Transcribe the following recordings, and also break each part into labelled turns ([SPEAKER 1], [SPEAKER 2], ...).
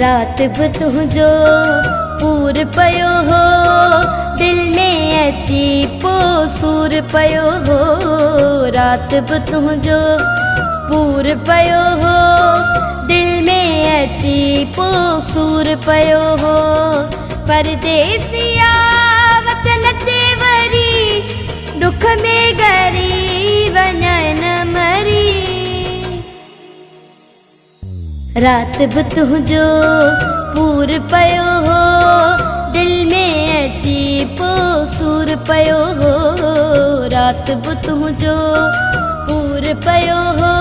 [SPEAKER 1] रात बि तुंहिंजो पूर पयो हो दिल में अची पोइ सूर पयो हो। रात बि तुंहिंजो पूर पयो हो दिल में अची पोइ सूर पयो हो। परदेसिया वतन ते वरी दुख में ॻरी वञण मरी। रात बि तुंहिंजो पूर पयो हो दिल में अची पोइ सूर पयो हो। रात बि तुंहिंजो पूर पयो हो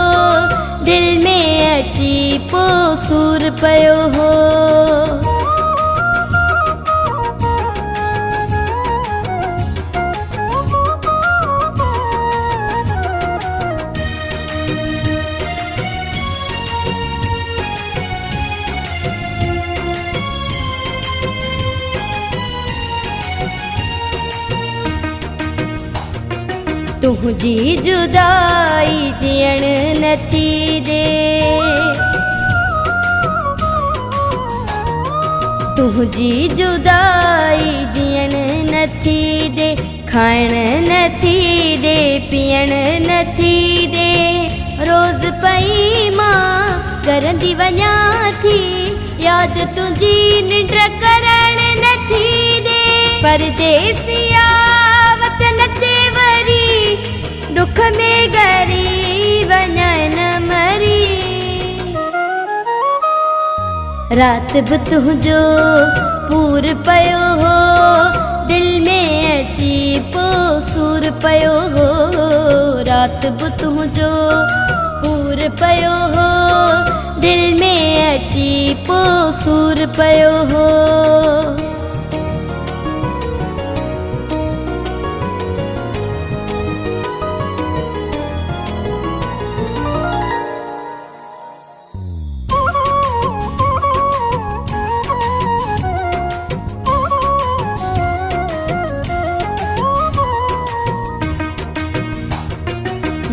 [SPEAKER 1] दिल में अची पोइ सूर पयो हो। तुझी जुदाई जियण नथी दे, तुझी जुदाई जियण नथी दे। खाइण नथी दे पीअण नथी दे। रोज़ पई मां करंदी वञा थी याद तुझी निंड करण नथी दे। परदेसिया वतन ते वरी दुख में ॻरी वञण मरी। रात बि तुंहिंजो पूर पयो हो दिल में अची पोइ सूर पयो हो। रात बि तुंहिंजो पूर पयो हो दिल में अची पोइ सूर पयो हो।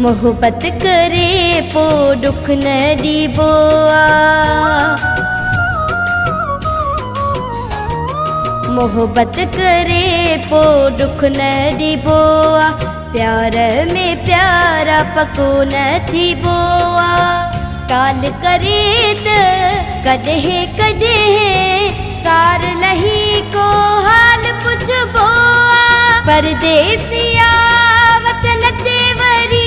[SPEAKER 1] मोहब्बत करे पो दुख न ॾिबो आ। मोहब्बत करे पो दुख न ॾिबो आ। प्यार में प्यारा पको न थीबो आ। काल करे त कॾहिं कॾहिं सार लही को हाल पुछबो आ। परदेसिया वतन ते वरी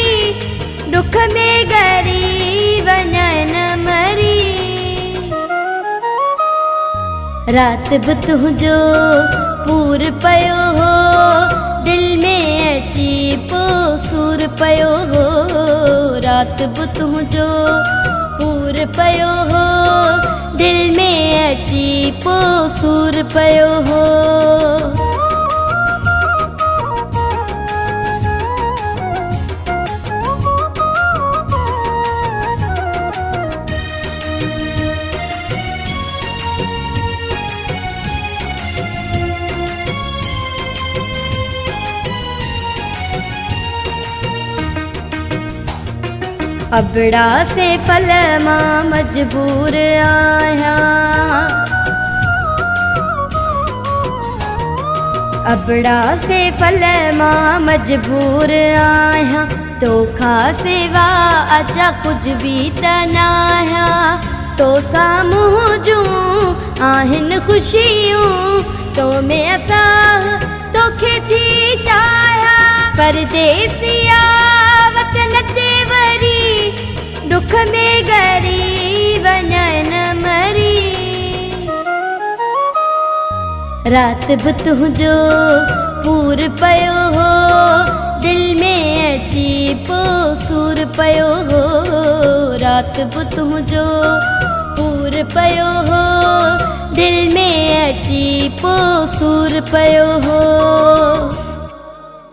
[SPEAKER 1] दुख में ॻरी वञण मरी। रात बि तुंहिंजो पूर पयो हो दिल में अची पोइ सूर पयो हो। रात बि तुंहिंजो पूर पयो हो दिल में अची पोइ सूर पयो हो। अबड़ा से फल मां मजबूर आया। अबड़ा से फल मां मजबूर आया। तोखा सिवा अजा कुछ भी त नाया। तो साम्हूं जूं आहिनि ख़ुशियूं तो में असां तोखे थी चाहिया। परदेसिया वतन ते वरी दुख में ॻरी वञण मरी। रात बि तुंहिंजो पूर पयो हो दिल में अची पोइ सूर पयो हो। रात बि तुंहिंजो पूर पयो हो दिल में अची पोइ सूर पयो हो।